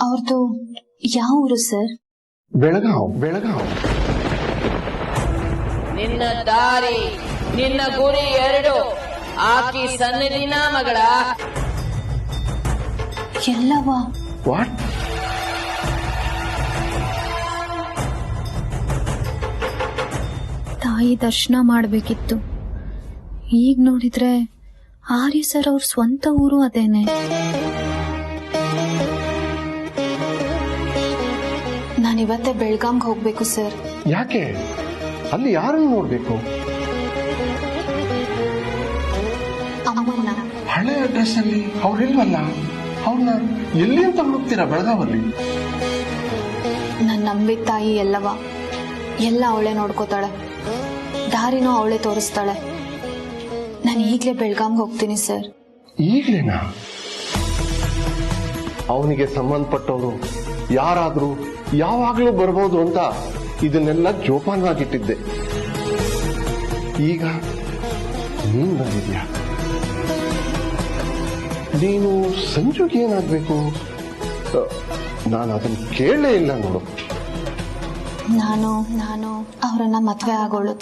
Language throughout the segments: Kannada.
ಅವ್ರದ್ದು ಯಾವ ಊರು ಸರ್? ಬೆಳಗಾವ್. ನಿನ್ನ ದಾರಿ ನಿನ್ನ ಗುರಿ ಎರಡು ಆಕಿ ಸನ್ನಿಧಿನ ಮಗಳ. ಎಲ್ಲವ? ವಾಟ್? ತಾಯಿ ದರ್ಶನ ಮಾಡ್ಬೇಕಿತ್ತು. ಈಗ ನೋಡಿದ್ರೆ ಆರ್ಯ ಸರ್ ಅವ್ರ ಸ್ವಂತ ಊರು ಅದೇನೆ. ನಾನಿವತ್ತೇ ಬೆಳಗಾಂಗೆ ಹೋಗ್ಬೇಕು ಸರ್. ಯಾಕೆ? ಅಲ್ಲಿ ಯಾರನ್ನು ನೋಡ್ಬೇಕು? ಅಮ್ಮನ್ನ. ಹಳೆ ಅಡ್ರೆಸ್ ಅಲ್ಲಿ ಅವ್ರಿಲ್ವಲ್ಲ, ಅವ್ರನ್ನ ಎಲ್ಲಿ ಅಂತ ಹುಡುಕ್ತೀರಾ ಬೆಳಗಾವಲ್ಲಿ? ನನ್ನ ನಂಬಿದ ತಾಯಿ ಎಲ್ಲವ, ಎಲ್ಲ ಅವಳೇ ನೋಡ್ಕೋತಾಳೆ, ದಾರಿನೂ ಅವಳೇ ತೋರಿಸ್ತಾಳೆ. ನಾನು ಈಗಲೇ ಬೆಳಗಾಂಗೆ ಹೋಗ್ತೀನಿ ಸರ್. ಈಗಲೇನಾ? ಅವನಿಗೆ ಸಂಬಂಧಪಟ್ಟವರು ಯಾರಾದ್ರೂ ಯಾವಾಗ್ಲೂ ಬರ್ಬೋದು ಅಂತ ಇದನ್ನೆಲ್ಲ ಜೋಪಾನವಾಗಿಟ್ಟಿದ್ದೆ. ಈಗ ನೀನ್ ಬಂದಿದ್ಯಾ? ನೀನು ಸಂಜುಗೆ ಏನಾಗ್ಬೇಕು? ನಾನು ಅದನ್ನು ಕೇಳಲೇ ಇಲ್ಲ ನೋಡು. ನಾನು ಅವರನ್ನ ಮದ್ವೆ ಆಗೋಳು.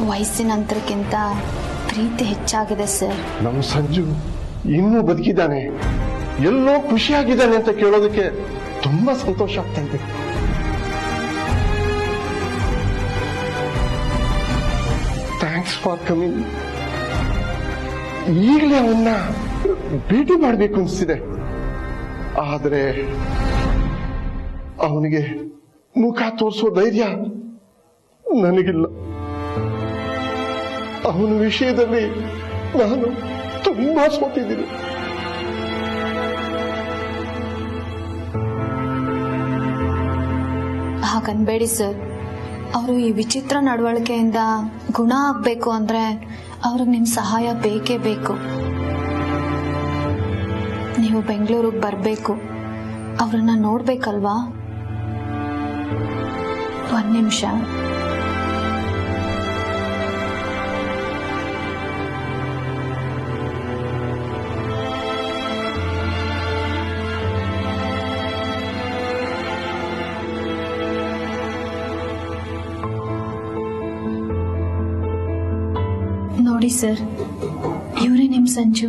ವಯಸ್ಸಿನ ಅಂತರಕ್ಕಿಂತ ಪ್ರೀತಿ ಹೆಚ್ಚಾಗಿದೆ ಸರ್. ನಮ್ಮ ಸಂಜು ಇನ್ನೂ ಬದುಕಿದ್ದಾನೆ, ಎಲ್ಲೋ ಖುಷಿಯಾಗಿದ್ದಾನೆ ಅಂತ ಕೇಳೋದಕ್ಕೆ ತುಂಬಾ ಸಂತೋಷ ಆಗ್ತಾ ಇದೆ. Thanks for coming. ಈಗಲೇ ಅವನ್ನ ಭೇಟಿ ಮಾಡಬೇಕು ಅನಿಸ್ತಿದೆ, ಆದ್ರೆ ಅವನಿಗೆ ಮುಖ ತೋರಿಸೋ ಧೈರ್ಯ ನನಗಿಲ್ಲ. ಅವನ ವಿಷಯದಲ್ಲಿ ನಾನು ತುಂಬಾ ಸೋತಿದ್ದೀನಿ. ಹಾಗನ್ಬೇಡಿ ಸರ್. ಅವರು ಈ ವಿಚಿತ್ರ ನಡವಳಿಕೆಯಿಂದ ಗುಣ ಆಗ್ಬೇಕು ಅಂದ್ರೆ ಅವ್ರಿಗೆ ನಿಮ್ ಸಹಾಯ ಬೇಕೇ ಬೇಕು. ನೀವು ಬೆಂಗಳೂರಿಗೆ ಬರ್ಬೇಕು, ಅವ್ರನ್ನ ನೋಡ್ಬೇಕಲ್ವಾ? ಒಂದ್ ನಿಮಿಷ. ನೋಡಿ ಸರ್, ಇವರೇ ನಿಮ್ ಸಂಜು.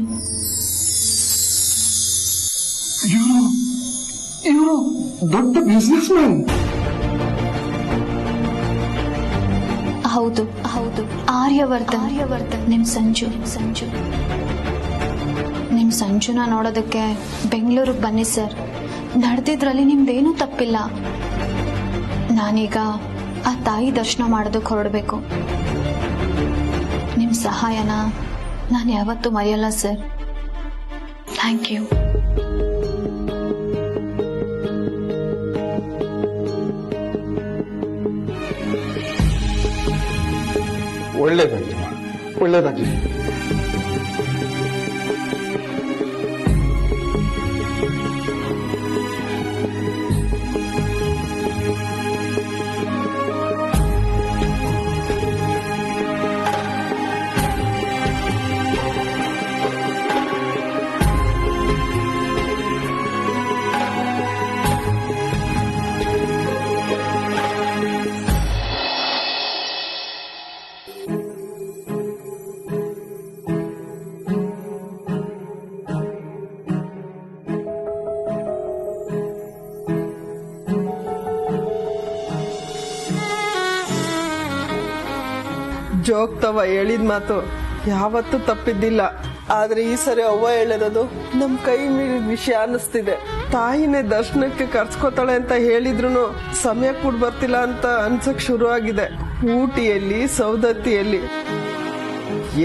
ಇವರು ದೊಡ್ಡ ಬಿಸ್ನೆಸ್ ಮ್ಯಾನ್. ಹೌದು, ಆರ್ಯವರ್ಧನ್ ನಿಮ್ ಸಂಜು. ನಿಮ್ ಸಂಜುನ ನೋಡೋದಕ್ಕೆ ಬೆಂಗಳೂರಿಗೆ ಬನ್ನಿ ಸರ್. ನಡೆದಿದ್ರಲ್ಲಿ ನಿಮ್ದೇನೂ ತಪ್ಪಿಲ್ಲ. ನಾನೀಗ ಆ ತಾಯಿ ದರ್ಶನ ಮಾಡೋದಕ್ಕೆ ಹೊರಡಬೇಕು. ನಿಮ್ ಸಹಾಯನ ನಾನು ಯಾವತ್ತೂ ಮರೆಯಲ್ಲ ಸರ್. Thank you. ಒಳ್ಳೇದಾಗ್ಲಿ. ಜೋಗ್ತವ ಹೇಳಿದ ಮಾತು ಯಾವತ್ತೂ ತಪ್ಪಿದ್ದಿಲ್ಲ. ಆದ್ರೆ ಈ ಸರಿ ಅವ್ವ ಹೇಳಿರೋದು ನಮ್ ಕೈ ಮೀರಿದ ವಿಷಯ ಅನ್ನಿಸ್ತಿದೆ. ತಾಯಿನೇ ದರ್ಶನಕ್ಕೆ ಕರ್ಸ್ಕೊತಾಳೆ ಅಂತ ಹೇಳಿದ್ರು ಸಮಯ ಕೂಡ ಬರ್ತಿಲ್ಲ ಅಂತ ಅನ್ಸಕ್ ಶುರು ಆಗಿದೆ. ಊಟಿಯಲ್ಲಿ ಸೌದತ್ತಿಯಲ್ಲಿ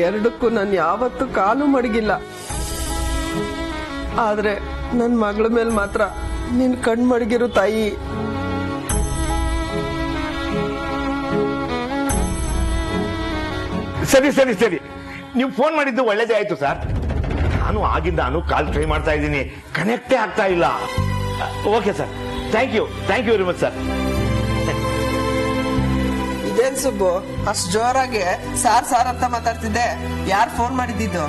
ಎರಡಕ್ಕೂ ನಾನು ಯಾವತ್ತೂ ಕಾಲು ಮಡಗಿಲ್ಲ. ಆದ್ರೆ ನನ್ ಮಗಳ ಮೇಲೆ ಮಾತ್ರ ನಿನ್ ಕಣ್ ಮಡಗಿರು ತಾಯಿ. ಸರಿ ಸರಿ ಸರಿ, ನೀವು ಫೋನ್ ಮಾಡಿದ್ದು ಒಳ್ಳೇದೇ ಆಯ್ತು ಸರ್. ನಾನು ಆಗಿಂದ ಕಾಲ್ ಟ್ರೈ ಮಾಡ್ತಾ ಇದ್ದೀನಿ, ಕನೆಕ್ಟೇ ಆಗ್ತಾ ಇಲ್ಲ. Okay sir, thank you very much sir. ಏನ್ ಸುಬ್ಬು ಅಷ್ಟ್ ಜೋರಾಗಿ ಸಾರ್ ಸಾರ್ ಅಂತ ಮಾತಾಡ್ತಿದ್ದೆ? ಯಾರ್ ಫೋನ್ ಮಾಡಿದ್ದು?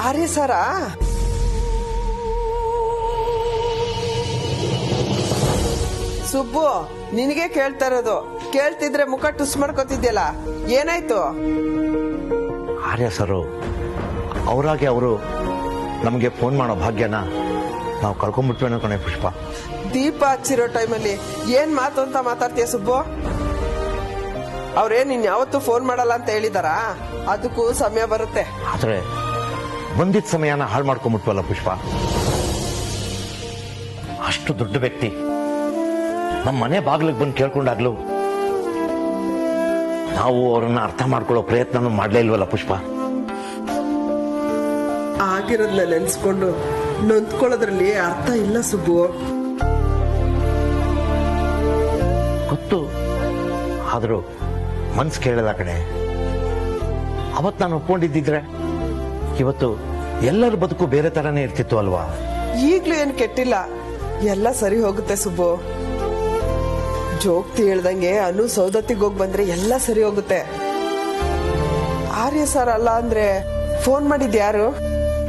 ಆರ್ಯ ಸಾರಾ? ಸುಬ್ಬು, ನಿನಗೆ ಕೇಳ್ತಾ ಇರೋದು. ಕೇಳ್ತಿದ್ರೆ ಮುಖ ಟುಸ್ ಮಾಡ್ಕೋತಿದ್ಯಲ್ಲ, ಏನಾಯ್ತು? ಆರ್ಯ ಸರು ಅವರಾಗೆ ಅವರು ನಮಗೆ ಫೋನ್ ಮಾಡೋ ಭಾಗ್ಯನ ನಾವು ಕಳ್ಕೊಂಡ್ಬಿಟ್ವೇನೋ ಕಣೆ ಪುಷ್ಪ. ದೀಪ ಹಚ್ಚಿರೋ ಟೈಮಲ್ಲಿ ಏನ್ ಮಾತು ಅಂತ ಮಾತಾಡ್ತೀಯ ಸುಬ್ಬು? ಅವ್ರೇನ್ ನೀನ್ ಯಾವತ್ತೂ ಫೋನ್ ಮಾಡಲ್ಲ ಅಂತ ಹೇಳಿದಾರಾ? ಅದಕ್ಕೂ ಸಮಯ ಬರುತ್ತೆ. ಆದ್ರೆ ಬಂದಿದ್ದ ಸಮಯನ ಹಾಳು ಮಾಡ್ಕೊಂಡ್ಬಿಟ್ವಲ್ಲ ಪುಷ್ಪ. ಅಷ್ಟು ದೊಡ್ಡ ವ್ಯಕ್ತಿ ನಮ್ಮ ಮನೆ ಬಾಗಿಲಿಗೆ ಬಂದು ಕೇಳ್ಕೊಂಡಾಗ್ಲು ನಾವು ಅವರನ್ನ ಅರ್ಥ ಮಾಡ್ಕೊಳ್ಳೋ ಪ್ರಯತ್ನ ಮಾಡ್ಲೇ ಇಲ್ವಲ್ಲ ಪುಷ್ಪ. ಆಗಿರೋದ್ನ ನೆನ್ಸ್ಕೊಂಡು ನೊಂದ್ಕೊಳ್ಳೋದ್ರಲ್ಲಿ ಅರ್ಥ ಇಲ್ಲ ಸುಬ್ಬು. ಗೊತ್ತು, ಆದ್ರೂ ಮನ್ಸು ಕೇಳಲ್ಲ ಕಡೆ. ಅವತ್ ನಾನು ಒಪ್ಕೊಂಡಿದ್ದಿದ್ರೆ ಇವತ್ತು ಎಲ್ಲರ ಬದುಕು ಬೇರೆ ತರಾನೇ ಇರ್ತಿತ್ತು ಅಲ್ವಾ? ಈಗ್ಲೂ ಏನ್ ಕೆಟ್ಟಿಲ್ಲ, ಎಲ್ಲ ಸರಿ ಹೋಗುತ್ತೆ ಸುಬ್ಬು. ಜೋಗ್ತಿ ಹೇಳ್ದಂಗೆ ಅನು ಸೌದತ್ತಿಗೆ ಹೋಗ್ ಬಂದ್ರೆ ಎಲ್ಲ ಸರಿ ಹೋಗುತ್ತೆ. ಆರ್ಯ ಸರ್ ಅಲ್ಲ ಅಂದ್ರೆ ಫೋನ್ ಮಾಡಿದ್ ಯಾರು?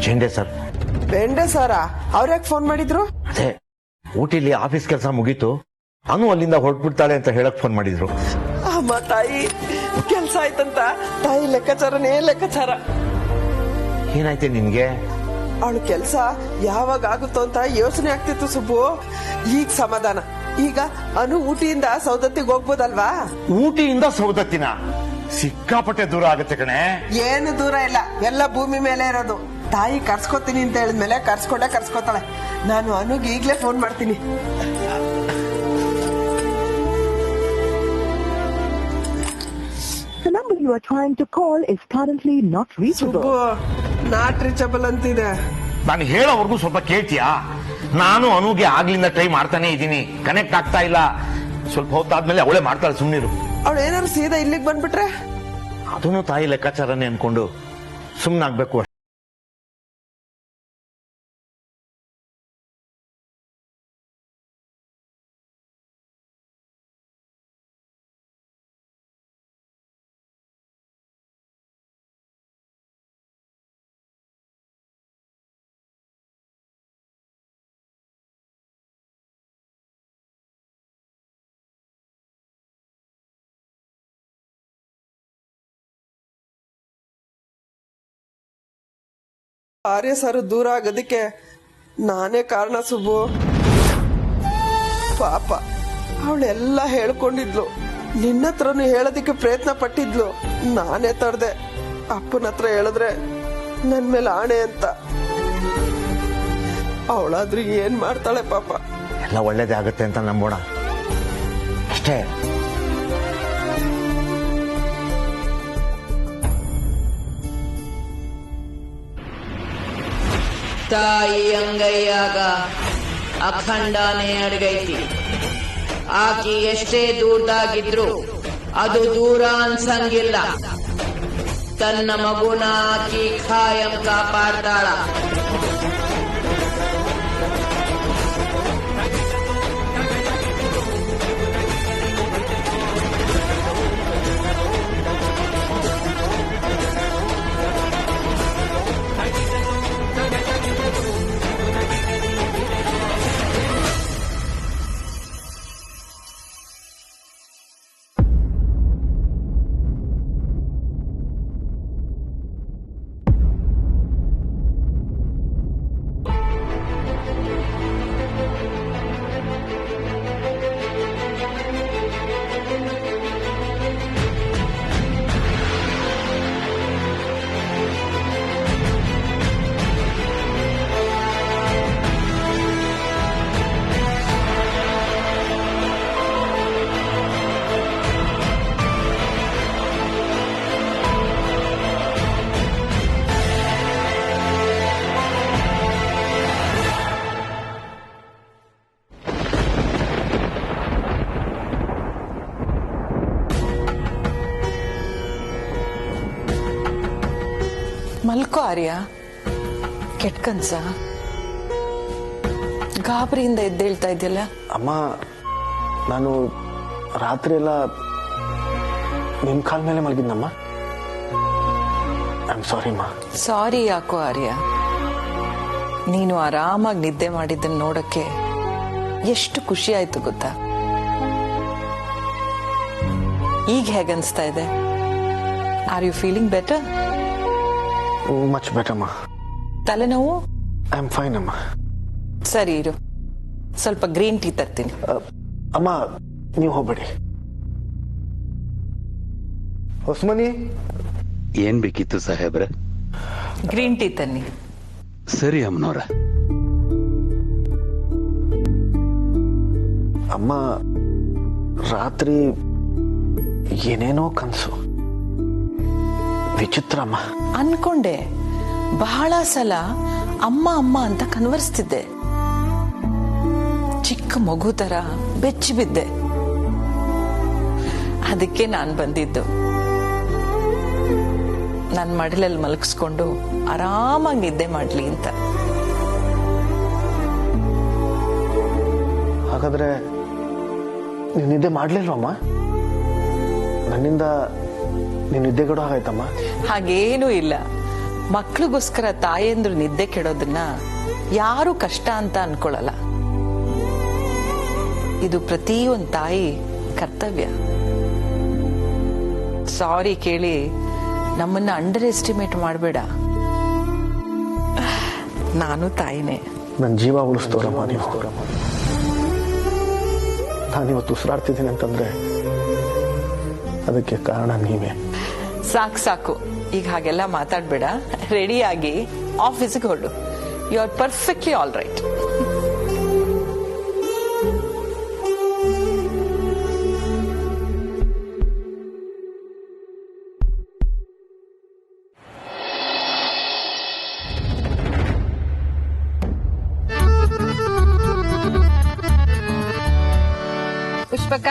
ಚೆಂಡೆ ಸರ್. ಬೆಂಡೆ ಸಾರಾ? ಅವ್ರ್ಯಾಕ್ ಫೋನ್ ಮಾಡಿದ್ರು? ಅದೇ ಊಟಿಲಿ ಆಫೀಸ್ ಕೆಲಸ ಮುಗೀತು, ಅನು ಅಲ್ಲಿಂದ ಹೊರಟ್ಬಿಡ್ತಾಳೆ ಅಂತ ಹೇಳಕ್ ಫೋನ್ ಮಾಡಿದ್ರು. ಅಮ್ಮ ತಾಯಿ, ಕೆಲ್ಸ ಆಯ್ತಂತ ತಾಯಿ ಲೆಕ್ಕಾಚಾರನೇ ಲೆಕ್ಕಾಚಾರ. ಏನಾಯ್ತೆ ನಿನ್ಗೆ? ಅವಳು ಕೆಲ್ಸ ಯಾವಾಗ ಆಗುತ್ತೋ ಅಂತ ಯೋಚನೆ ಆಗ್ತಿತ್ತು ಸುಬ್ಬು. ಈಗ ಸಮಾಧಾನ. ಈಗ ಅನು ಊಟಿಯಿಂದ ಸೌದತ್ತಿಗೆ ಹೋಗ್ಬೋದಲ್ವಾ? ಊಟಿಯಿಂದ ಸೌದತ್ತಿನ ಸಿಕ್ಕಾಪಟ್ಟೆ ದೂರ ಆಗುತ್ತೆ ಕಣೆ. ಏನು ದೂರ ಇಲ್ಲ, ಎಲ್ಲ ಭೂಮಿ ಮೇಲೆ ಇರೋದು. ತಾಯಿ ಕರ್ಸ್ಕೊತೀನಿ ಅಂತ ಹೇಳಿದ್ಮೇಲೆ ಕರ್ಸ್ಕೊತಾಳೆ. ನಾನು ಅನುಗ್ ಈಗ್ಲೇ ಫೋನ್ ಮಾಡ್ತೀನಿ. The number you are trying to call is currently not reachable. Subbu, not reachable ಅಂತಿದೆ. ನಾನು ಹೇಳೋವರೆಗೂ ಸ್ವಲ್ಪ ಕೇಳ್ತೀಯಾ? ನಾನು ಅನುಗೆ ಆಗ್ಲಿಂದ ಟ್ರೈ ಮಾಡ್ತಾನೆ ಇದ್ದೀನಿ, ಕನೆಕ್ಟ್ ಆಗ್ತಾ ಇಲ್ಲ. ಸ್ವಲ್ಪ ಹೊತ್ತಾದ್ಮೇಲೆ ಅವಳೇ ಮಾಡ್ತಾಳೆ, ಸುಮ್ನಿರು. ಅವಳು ಏನಾದ್ರು ಸೀದಾ ಇಲ್ಲಿಗೆ ಬಂದ್ಬಿಟ್ರೆ? ಅದನ್ನು ತಾಯಿ ಲೆಕ್ಕಾಚಾರನೇ ಅನ್ಕೊಂಡು ಸುಮ್ನಾಗ್ಬೇಕು. ಆರ್ಯ ಸರ್ ದೂರ ಆಗೋದಕ್ಕೆ ನಾನೇ ಕಾರಣ ಸುಬ್ಬು. ಪಾಪ ಅವಳೆಲ್ಲ ಹೇಳ್ಕೊಂಡಿದ್ಲು, ನಿನ್ನತ್ರನು ಹೇಳೋದಿಕ್ಕೆ ಪ್ರಯತ್ನ ಪಟ್ಟಿದ್ಲು. ನಾನೇ ತಡ್ದೆ. ಅಪ್ಪನ ಹತ್ರ ಹೇಳಿದ್ರೆ ನನ್ ಮೇಲೆ ಆಣೆ ಅಂತ. ಅವಳಾದ್ರೂ ಏನ್ ಮಾಡ್ತಾಳೆ ಪಾಪ. ಎಲ್ಲ ಒಳ್ಳೇದೇ ಆಗುತ್ತೆ ಅಂತ ನಂಬೋಣ ಅಷ್ಟೇ. ತಾಯಿ ಅಂಗೈಯಾಗ ಅಖಂಡನೇ ಅಡಗೈತಿ. ಆಕಿ ಎಷ್ಟೇ ದೂರದಾಗಿದ್ರು ಅದು ದೂರ ಅನ್ಸಂಗಿಲ್ಲ. ತನ್ನ ಮಗುನ ಆಕಿ ಖಾಯಂ ಕಾಪಾಡ್ತಾಳ. ಮಲ್ಕೋ ಆರ್ಯ, ಕೆಟ್ಟ ಕನ್ಸ? ಗಾಬರಿಯಿಂದ ಎದ್ದೇಳ್ತಾ ಇದೆಯಲ್ಲ? ಅಮ್ಮ, ನಾನು ರಾತ್ರಿ ಎಲ್ಲ ನಿಮ್ ಕಾಲ್ ಮೇಲೆ ಮಲಗಿದ್ನಮ್ಮ. ಐ ಆಮ್ ಸಾರಿ ಅಮ್ಮ. ಸಾರಿ ಯಾಕೋ ಆರ್ಯ, ನೀನು ಆರಾಮಾಗಿ ನಿದ್ದೆ ಮಾಡಿದ್ದನ್ನ ನೋಡಕ್ಕೆ ಎಷ್ಟು ಖುಷಿ ಆಯ್ತು ಗೊತ್ತಾ. ಈಗ ಹೇಗನ್ಸ್ತಾ ಇದೆ? Are you feeling better? Much better ಅಮ್ಮ. ತಲೆನೋವು? ಐ ಆಮ್ ಫೈನ್ ಅಮ್ಮ. ಸರಿ ಇರು, ಸ್ವಲ್ಪ ಗ್ರೀನ್ ಟೀ ತರ್ತೀನಿ. ಅಮ್ಮ ನೀವು ಹೋಗ್ಬೇಡಿ. ಹೊಸ್ಮನಿ, ಏನ್ ಬೇಕಿತ್ತು ಸಾಹೇಬ್ರೆ? ಗ್ರೀನ್ ಟೀ ತನ್ನಿ. ಸರಿ ಅಮ್ಮನವ್ರ. ಅಮ್ಮ ರಾತ್ರಿ ಏನೇನೋ ಕನ್ಸು, ವಿಚಿತ್ರ ಅಮ್ಮ. ಅನ್ಕೊಂಡೆ ಬಹಳ ಸಲ ಅಮ್ಮ ಅಮ್ಮ ಅಂತ ಕನ್ವರ್ಸ್ತಿದ್ದೆ. ಚಿಕ್ಕ ಮಗು ತರ ಬೆಚ್ಚಿ ಬಿದ್ದೆ. ಅದಕ್ಕೆ ನಾನ್ ಬಂದಿದ್ದು ನನ್ನ ಮಡಿಲಲ್ಲಿ ಮಲಗಿಸ್ಕೊಂಡು ಆರಾಮಾಗಿ ನಿದ್ದೆ ಮಾಡ್ಲಿ ಅಂತ. ಹಾಗಾದ್ರೆ ನೀನ್ ನಿದ್ದೆ ಮಾಡ್ಲಿಲ್ವಮ್ಮ? ನನ್ನಿಂದ ನೀನ್ ನಿದ್ದೆಗೆಡೋ ಹಾಗಾಯ್ತಮ್ಮ? ಹಾಗೇನೂ ಇಲ್ಲ. ಮಕ್ಳಿಗೋಸ್ಕರ ತಾಯಂದ್ರು ನಿದ್ದೆ ಕೆಡೋದನ್ನ ಯಾರು ಕಷ್ಟ ಅಂತ ಅನ್ಕೊಳಲ್ಲ. ಇದು ಪ್ರತಿಯೊಂದು ತಾಯಿ ಕರ್ತವ್ಯ. ಸಾರಿ ಕೇಳಿ ನಮ್ಮನ್ನ ಅಂಡರ್ ಎಸ್ಟಿಮೇಟ್ ಮಾಡಬೇಡ. ನಾನು ತಾಯಿನೇ. ನನ್ನ ಜೀವ ಉಳಿಸ್ತೋರಮ್ಮ ನೀವು. ನಾನಿವತ್ತು ಉಸಿರಾಡ್ತಿದ್ದೀನಿ ಅಂತಂದ್ರೆ ಅದಕ್ಕೆ ಕಾರಣ ನೀವೇ. ಸಾಕು ಸಾಕು, ಈಗ ಹಾಗೆಲ್ಲ ಮಾತಾಡ್ಬೇಡ. ರೆಡಿಯಾಗಿ ಆಫೀಸಿಗೆ ಹೊರಡು. You are perfectly all right. Pushpaka,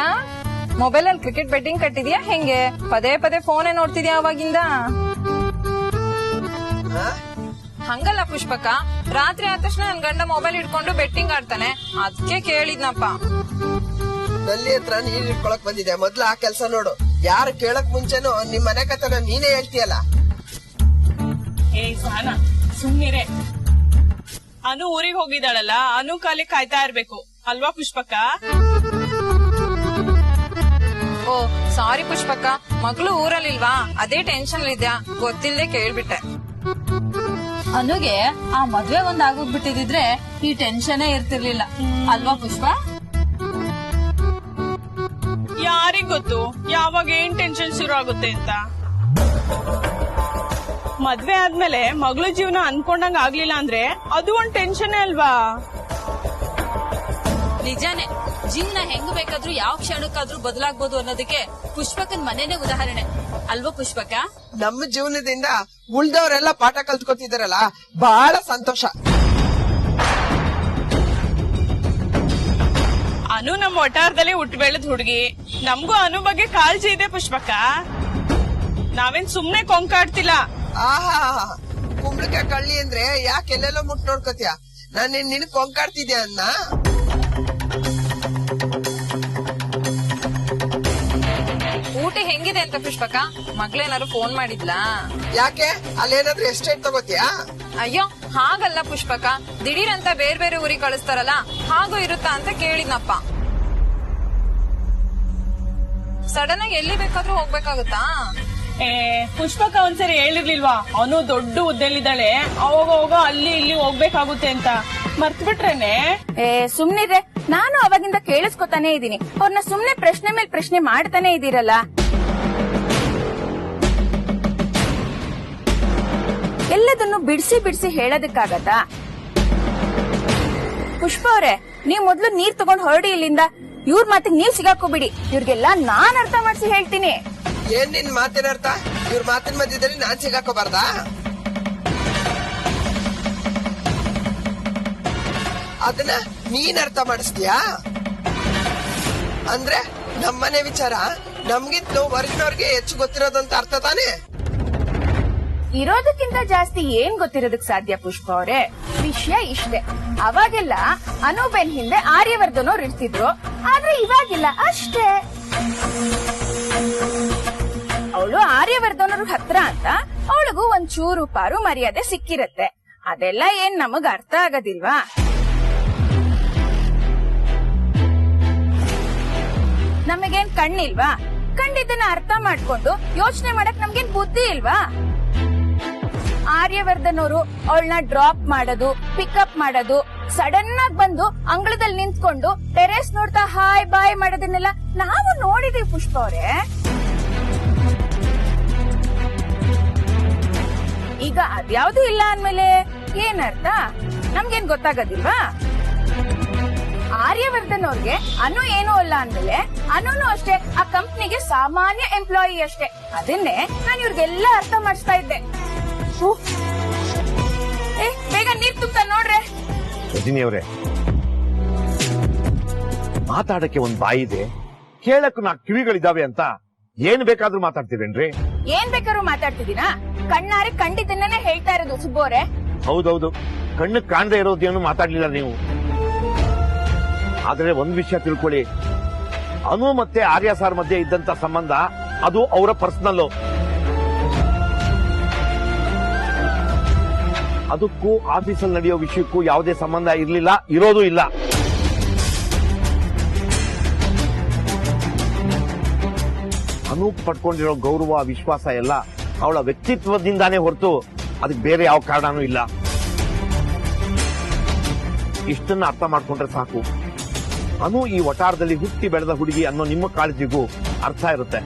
mobile ಅಲ್ಲಿ ಕ್ರಿಕೆಟ್ ಬೆಟ್ಟಿಂಗ್ ಕಟ್ಟಿದ್ಯಾ ಹೆಂಗೆ? ಪದೇ ಪದೇ ಫೋನೇ ನೋಡ್ತಿದ್ಯಾ ಅವಾಗಿಂದ? ಹಂಗಲ್ಲ ಪುಷ್ಪಕ, ರಾತ್ರಿ ಆದ ತಕ್ಷಣ ನನ್ ಗಂಡ ಮೊಬೈಲ್ ಇಟ್ಕೊಂಡು ಬೆಟ್ಟಿಂಗ್ ಆಡ್ತಾನೆ, ಅದಕ್ಕೆ ಕೇಳಿದ್ನಪ್ಪ. ನಲ್ಲಿ ಹತ್ರ ನೀರ್ ಇಟ್ಕೊಳಕ್ ಬಂದಿದೆ, ಮೊದ್ಲು ಆ ಕೆಲ್ಸ ನೋಡು. ಯಾರು ಕೇಳಕ್ ಮುಂಚೆನು ನಿಮ್ ಮನೆ ಕಥನ ನೀನೇ ಹೇಳ್ತೀಯಲ್ಲ. ಏ ಸಾನ, ಸುಮ್ನಿರೆ. ಅನು ಊರಿಗೆ ಹೋಗಿದ್ದಾಳಲ್ಲ, ಅನು ಕಾಲಿ ಕಾಯ್ತಾ ಇರ್ಬೇಕು ಅಲ್ವಾ ಪುಷ್ಪಕ? ಓ ಸಾರಿ ಪುಷ್ಪಕ, ಮಗಳು ಊರಲ್ಲಿಲ್ವಾ, ಅದೇ ಟೆನ್ಷನ್ ಇದ್ಯಾ, ಗೊತ್ತಿಲ್ಲದೆ ಕೇಳ್ಬಿಟ್ಟೆ. ಅನುಗೆ ಆ ಮದ್ವೆ ಒಂದ್ ಆಗೋಗ್ಬಿಟ್ಟಿದ್ರೆ ಈ ಟೆನ್ಷನ್ ಇರ್ತಿರ್ಲಿಲ್ಲ ಅಲ್ವಾ ಪುಷ್ಪ? ಯಾರಿಗ್ ಗೊತ್ತು ಯಾವಾಗ ಏನ್ ಟೆನ್ಷನ್ ಶುರು ಆಗುತ್ತೆ ಅಂತ. ಮದ್ವೆ ಆದ್ಮೇಲೆ ಮಗಳು ಜೀವನ ಅನ್ಕೊಂಡಂಗ ಆಗ್ಲಿಲ್ಲ ಅಂದ್ರೆ ಅದು ಒಂದ್ ಟೆನ್ಷನ್ ಅಲ್ವಾ? ನಿಜಾನೇ, ಜೀವನ ಹೆಂಗ್ ಬೇಕಾದ್ರೂ ಯಾವ ಕ್ಷಣಕ್ಕಾದ್ರೂ ಬದಲಾಗ್ಬೋದು ಅನ್ನೋದಕ್ಕೆ ಪುಷ್ಪಕನ್ ಮನೇನೆ ಉದಾಹರಣೆ ಅಲ್ವಾ ಪುಷ್ಪಕ? ನಮ್ಮ ಜೀವನದಿಂದ ಉಳ್ದವರೆಲ್ಲ ಪಾಠ ಕಲ್ತ್ಕೊತಿದಾರಲ್ಲ, ಬಹಳ ಸಂತೋಷ. ಅನು ನಮ್ಮ ಒಟ್ಟಾರದಲ್ಲಿ ಹುಟ್ಟು ಬೆಳೆದ್ ಹುಡುಗಿ, ನಮ್ಗೂ ಅನು ಬಗ್ಗೆ ಕಾಳಜಿ ಇದೆ ಪುಷ್ಪಕ. ನಾವೇನ್ ಸುಮ್ನೆ ಕೊಂಕಾಡ್ತಿಲ್ಲ. ಆಹಾ, ಕುಂಬಳಕಾಯಿ ಕಳ್ಳಿ ಅಂದ್ರೆ ಯಾಕೆ ಎಲ್ಲೆಲ್ಲೋ ಮುಟ್ ನೋಡ್ಕೋತೀಯ? ನಾನು ನಿನ್ ಕೊಂಕಾಡ್ತಿದ್ಯಾ ಅನ್ನ? ಊಟ ಹೆಂಗಿದೆ ಅಂತ ಪುಷ್ಪಕ? ಮಗಳೇನಾದ್ರು ಫೋನ್ ಮಾಡಿದ್ಲಾ? ಯಾಕೆ ಅಲ್ಲೇನಾದ್ರೂ ಎಸ್ಟೇಟ್ ತಗೋತೀಯಾ? ಅಯ್ಯೋ ಹಾಗಲ್ಲ ಪುಷ್ಪಕ, ದಿಢೀರ್ ಅಂತ ಬೇರೆ ಬೇರೆ ಊರಿಗೆ ಕಳಿಸ್ತಾರಲ್ಲ, ಹಾಗೂ ಇರುತ್ತಾ ಅಂತ ಕೇಳಿದ್ನಪ್ಪ. ಸಡನ್ ಆಗಿ ಎಲ್ಲಿ ಬೇಕಾದ್ರೂ ಹೋಗ್ಬೇಕಾಗುತ್ತಾ? ಪುಷ್ಪಕ ಒಂದ್ಸರಿ ಹೇಳಿರ್ಲಿಲ್ವಾ ಅವನು ದೊಡ್ಡ ಹುದ್ದೆಲಿದ್ದಾಳೆ, ಅವಾಗ ಹೋಗ ಅಲ್ಲಿ ಇಲ್ಲಿ ಹೋಗ್ಬೇಕಾಗುತ್ತೆ ಅಂತ? ಮರ್ತ್ ಬಿಟ್ರೇನೆ? ಸುಮ್ನಿದ್ರೆ, ನಾನು ಅವಾಗಿಂದ ಕೇಳಿಸ್ಕೊತಾನೆ ಇದೀನಿ. ಅವ್ರನ್ನ ಸುಮ್ನೆ ಪ್ರಶ್ನೆ ಮೇಲೆ ಪ್ರಶ್ನೆ ಮಾಡ್ತಾನೆ ಇದೀರಲ್ಲ. ಎಲ್ಲದನ್ನು ಬಿಡಿಸಿ ಬಿಡಿಸಿ ಹೇಳೋದಕ್ಕಾಗತ್ತಾ? ಪುಷ್ಪ ಅವ್ರೆ, ನೀವ್ ಮೊದ್ಲು ನೀರ್ ತಗೊಂಡ್ ಹೊರಡಿ ಇಲ್ಲಿಂದ. ಇವ್ರ ಮಾತಿಗೆ ನೀವ್ ಸಿಗಾಕೋಬಿಡಿ. ಇವ್ರಿಗೆಲ್ಲ ನಾನ್ ಅರ್ಥ ಮಾಡ್ಸಿ ಹೇಳ್ತೀನಿ. ಏನ್ ನಿನ್ ಮಾತಿನ ಅರ್ಥ? ಇವ್ರ ಮಾತಿನ ಮಧ್ಯದಲ್ಲಿ ನಾನ್ ಸಿಗಾಕೋಬಾರ್ದಾ? ಅದನ್ನ ನೀನ್ ಅರ್ಥ ಮಾಡಿಸ್ತೀಯಾ? ಅಂದ್ರೆ ನಮ್ಮನೆ ವಿಚಾರ ನಮ್ಗಿಂತ ಹೊರಗಿನವ್ರಿಗೆ ಹೆಚ್ಚು ಗೊತ್ತಿರೋದಂತ ಅರ್ಥ ತಾನೇ? ಇರೋದಕ್ಕಿಂತ ಜಾಸ್ತಿ ಏನ್ ಗೊತ್ತಿರೋದಕ್ ಸಾಧ್ಯ ಪುಷ್ಪ ಅವ್ರೆ? ವಿಷಯ ಇಷ್ಟೇ, ಅವಾಗೆಲ್ಲ ಅನುಬೆನ್ ಹಿಂದೆ ಆರ್ಯವರ್ಧನ್ ಅವ್ರು ಇರ್ತಿದ್ರು, ಆದ್ರೆ ಇವಾಗಿಲ್ಲ ಅಷ್ಟೇ. ಅವಳು ಆರ್ಯವರ್ಧನ್ ಅವ್ರ ಹತ್ರ ಅಂತ ಅವಳಿಗೂ ಒಂದ್ ಚೂರು ಪಾರು ಮರ್ಯಾದೆ ಸಿಕ್ಕಿರತ್ತೆ. ಅದೆಲ್ಲ ಏನ್ ನಮಗ್ ಅರ್ಥ ಆಗೋದಿಲ್ವಾ? ನಮಗೇನ್ ಕಣ್ಣಿಲ್ವಾ? ಕಂಡಿದ್ದನ್ನ ಅರ್ಥ ಮಾಡ್ಕೊಂಡು ಯೋಚನೆ ಮಾಡಕ್ ನಮ್ಗೇನ್ ಬುದ್ಧಿ ಇಲ್ವಾ? ಆರ್ಯವರ್ಧನ್ ಅವರು ಅವಳನ್ನ ಡ್ರಾಪ್ ಮಾಡೋದು, ಪಿಕಪ್ ಮಾಡೋದು, ಸಡನ್ ಆಗಿ ಬಂದು ಅಂಗಳದಲ್ಲಿ ನಿಂತ್ಕೊಂಡು ಟೆರೇಸ್ ನೋಡ್ತಾ ಹಾಯ್ ಬಾಯ್ ಮಾಡೋದನ್ನೆಲ್ಲ ನಾವು ನೋಡಿದೀವಿ ಪುಷ್ಪ ಅವ್ರೆ. ಈಗ ಅದ್ಯಾವ್ದು ಇಲ್ಲ ಅಂದ್ಮೇಲೆ ಏನರ್ಥ ನಮ್ಗೇನ್ ಗೊತ್ತಾಗೋದಿಲ್ವಾ? ಆರ್ಯವರ್ಧನ್ ಅವ್ರಿಗೆ ಅನು ಏನೂ ಅಲ್ಲ ಅಂದ್ಮೇಲೆ ಅನುನು ಅಷ್ಟೇ ಆ ಕಂಪ್ನಿಗೆ ಸಾಮಾನ್ಯ ಎಂಪ್ಲಾಯಿ ಅಷ್ಟೇ. ಅದನ್ನೇ ನಾನು ಇವ್ರಿಗೆಲ್ಲ ಅರ್ಥ ಮಾಡಿಸ್ತಾ ಇದ್ದೆ. ಬೇಗ ನೀರ್ ತುಂಬ ನೋಡ್ರೆ. ರಜನಿ ಅವ್ರೆ, ಮಾತಾಡಕ್ಕೆ ಒಂದ್ ಬಾಯಿ ಇದೆ, ಕೇಳಕ್ಕೂ 4 ಕಿವಿಗಳಿದಾವೆ ಅಂತ ಏನ್ ಬೇಕಾದ್ರೂ ಮಾತಾಡ್ತೀರೇನ್ರಿ? ಏನ್ ಬೇಕಾದ್ರೂ ಮಾತಾಡ್ತಿದ್ದೀನಾ? ಕಣ್ಣಾರೆ ಕಂಡಿದ್ದನ್ನೇ ಹೇಳ್ತಾ ಇರೋದು ಸುಬ್ಬೋರೆ. ಹೌದೌದು, ಕಣ್ಣು ಕಾಣದೇ ಇರೋದೇನು ಮಾತಾಡ್ಲಿಲ್ಲ ನೀವು. ಆದ್ರೆ ಒಂದ್ ವಿಷಯ ತಿಳ್ಕೊಳ್ಳಿ, ಅನು ಮತ್ತೆ ಆರ್ಯ ಸಾರ್ ಮಧ್ಯೆ ಇದ್ದಂತ ಸಂಬಂಧ ಅದು ಅವರ ಪರ್ಸನಲ್. ಅದಕ್ಕೂ ಆಫೀಸಲ್ಲಿ ನಡೆಯೋ ವಿಷಯಕ್ಕೂ ಯಾವುದೇ ಸಂಬಂಧ ಇರ್ಲಿಲ್ಲ, ಇರೋದು ಇಲ್ಲ. ಅನು ಪಡ್ಕೊಂಡಿರೋ ಗೌರವ ವಿಶ್ವಾಸ ಎಲ್ಲ ಅವಳ ವ್ಯಕ್ತಿತ್ವದಿಂದಾನೇ ಹೊರತು ಅದಕ್ಕೆ ಬೇರೆ ಯಾವ ಕಾರಣನೂ ಇಲ್ಲ. ಇಷ್ಟನ್ನ ಅರ್ಥ ಮಾಡ್ಕೊಂಡ್ರೆ ಸಾಕು. ಅನು ಈ ವಟಾರದಲ್ಲಿ ಹುಟ್ಟಿ ಬೆಳೆದ ಹುಡುಗಿ ಅನ್ನೋ ನಿಮ್ಮ ಕಾಳಜಿಗೂ ಅರ್ಥ ಇರುತ್ತೆ.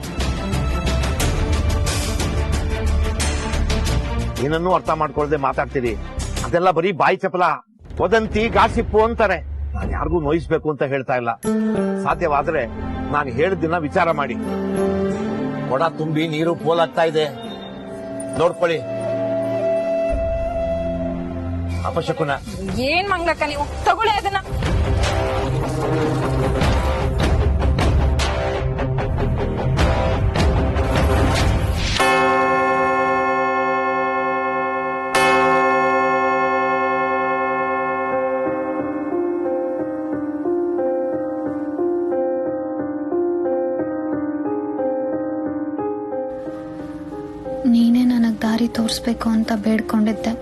ಏನನ್ನೂ ಅರ್ಥ ಮಾಡ್ಕೊಳ್ಳದೆ ಮಾತಾಡ್ತೀರಿ. ಅದೆಲ್ಲ ಬರೀ ಬಾಯಿ ಚಪಲ, ವದಂತಿ, ಗಾಸಿಪ್ಪು ಅಂತಾರೆ. ನಾನು ಯಾರಿಗೂ ನೋಯಿಸ್ಬೇಕು ಅಂತ ಹೇಳ್ತಾ ಇಲ್ಲ. ಸಾಧ್ಯವಾದ್ರೆ ನಾನು ಹೇಳಿದ್ದನ್ನ ವಿಚಾರ ಮಾಡಿ. ಕೊಡ ತುಂಬಿ ನೀರು ಪೋಲಾಗ್ತಾ ಇದೆ, ನೋಡ್ಕೊಳ್ಳಿ. ಅಪಶಕುನ. ಏನ್ ಮಂಗ್ಲಕ್ಕ ನೀವು, ತಗೊಳ್ಳಿ ಅದನ್ನ. ನೀನೇ ನನಗೆ ದಾರಿ ತೋರಿಸ್ಬೇಕು ಅಂತ ಬೇಡ್ಕೊಂಡಿದ್ದೆ.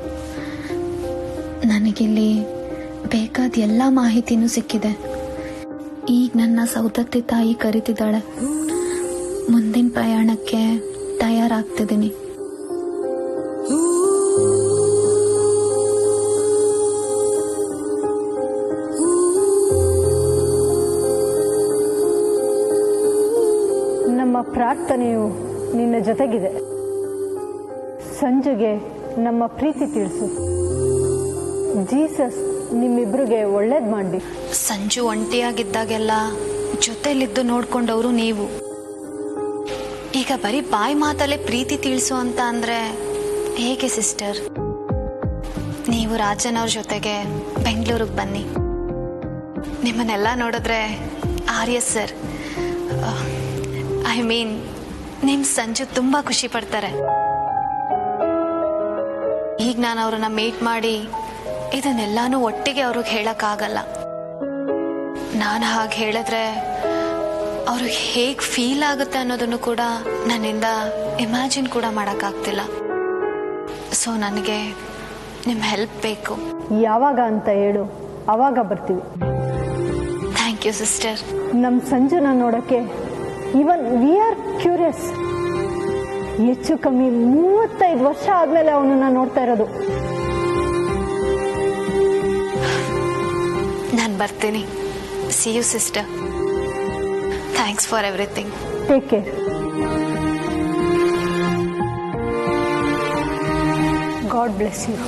ನನಗಿಲ್ಲಿ ಬೇಕಾದ ಎಲ್ಲ ಮಾಹಿತಿನೂ ಸಿಕ್ಕಿದೆ. ಈಗ ನನ್ನ ಸೌದತ್ತಿ ತಾಯಿ ಕರೀತಿದ್ದಾಳೆ. ಮುಂದಿನ ಪ್ರಯಾಣಕ್ಕೆ ತಯಾರಾಗ್ತಿದ್ದೀನಿ. ನಮ್ಮ ಪ್ರಾರ್ಥನೆಯು ನಿನ್ನ ಜೊತೆಗಿದೆ. ಸಂಜುಗೆ ನಮ್ಮ ಪ್ರೀತಿ ತಿಳಿಸು. ಜೀಸಸ್ ನಿಮ್ಮಿಬ್ರಿಗೆ ಒಳ್ಳೇದ್ ಮಾಡಿ. ಸಂಜು ಒಂಟಿಯಾಗಿದ್ದಾಗೆಲ್ಲ ಜೊತೆಲಿದ್ದು ನೋಡ್ಕೊಂಡವರು ನೀವು. ಈಗ ಬರೀ ಬಾಯಿ ಮಾತಲ್ಲೇ ಪ್ರೀತಿ ತಿಳಿಸು ಅಂತ ಅಂದ್ರೆ ಹೇಗೆ ಸಿಸ್ಟರ್? ನೀವು ರಾಜನ್ ಅವ್ರ ಜೊತೆಗೆ ಬೆಂಗಳೂರಿಗೆ ಬನ್ನಿ. ನಿಮ್ಮನ್ನೆಲ್ಲ ನೋಡಿದ್ರೆ ಆರ್ಯ ಸರ್, ಐ ಮೀನ್ ನಿಮ್ ಸಂಜು ತುಂಬಾ ಖುಷಿ ಪಡ್ತಾರೆ. ಈಗ ನಾನು ಅವ್ರನ್ನ ಮೀಟ್ ಮಾಡಿ ಇದನ್ನೆಲ್ಲಾನು ಒಟ್ಟಿಗೆ ಅವ್ರಿಗೆ ಹೇಳಕ್ಕಾಗಲ್ಲ. ನಾನು ಹಾಗೆ ಹೇಳಿದ್ರೆ ಅವ್ರಿಗೆ ಹೇಗ್ ಫೀಲ್ ಆಗುತ್ತೆ ಅನ್ನೋದನ್ನು ಕೂಡ ನನ್ನಿಂದ ಇಮ್ಯಾಜಿನ್ ಕೂಡ ಮಾಡಕ್ಕಾಗ್ತಿಲ್ಲ. ಸೊ ನನಗೆ ನಿಮ್ಮ ಹೆಲ್ಪ್ ಬೇಕು. ಯಾವಾಗ ಅಂತ ಹೇಳು, ಅವಾಗ ಬರ್ತೀವಿ. Thank you sister. ನಮ್ಮ ಸಂಜುನ ನೋಡಕ್ಕೆ ಇವನ್ ವಿ ಆರ್ ಕ್ಯೂರಿಯಸ್. ಹೆಚ್ಚು ಕಮ್ಮಿ 35 ವರ್ಷ ಆದ್ಮೇಲೆ ಅವನನ್ನ ನೋಡ್ತಾ ಇರೋದು. ನಾನು ಬರ್ತೀನಿ. See you sister. Thanks for everything. Take care. God bless you.